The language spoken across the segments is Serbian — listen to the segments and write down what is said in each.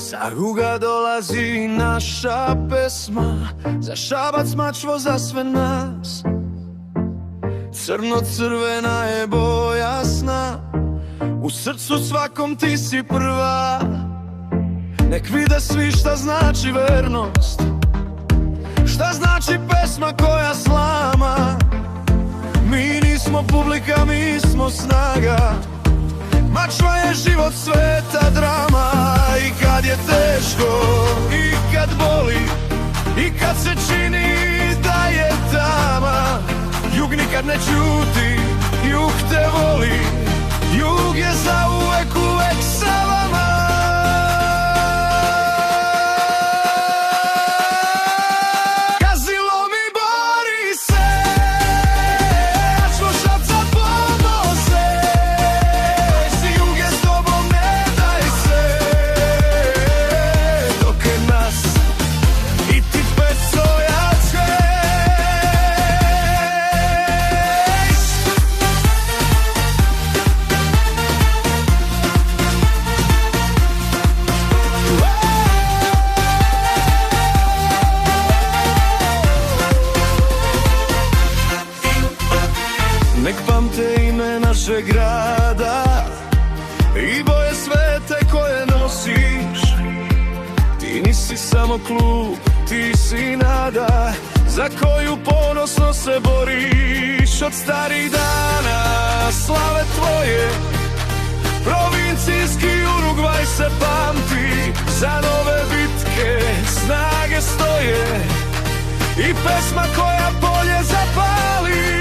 Sa juga dolazi naša pesma, za Šabac, Mačvo, za sve nas. Crno-crvena je boja sna, u srcu svakom ti si prva. Nek vide svi šta znači vernost, šta znači pesma koja slama. Mi nismo publika, mi smo snaga, Mačva je život, sveta drama. I kad je teško, i kad boli, i kad se čini da je tama, jug nikad ne ćuti, jug te voli, jug je zauvek uvek sa vama. Nek pamte ime našeg grada i boje svete koje nosiš. Ti nisi samo klub, ti si nada za koju ponosno se boriš. Od starih dana slave tvoje, provincijski Urugvaj se pamti. Za nove bitke snage stoje i pesma koja polje zapali.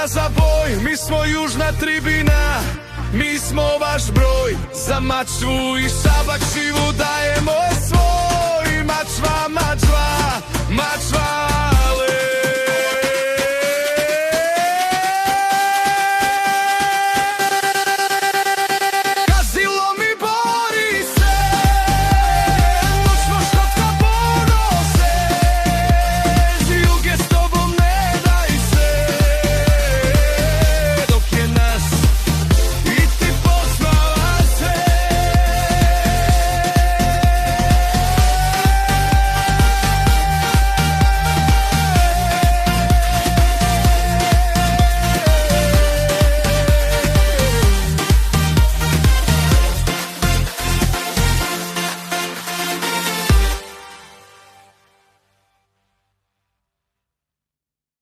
Za boj, mi smo južna tribina, mi smo vaš broj. Za Mačvu i Šabac živu dajemo svoj. Mačva,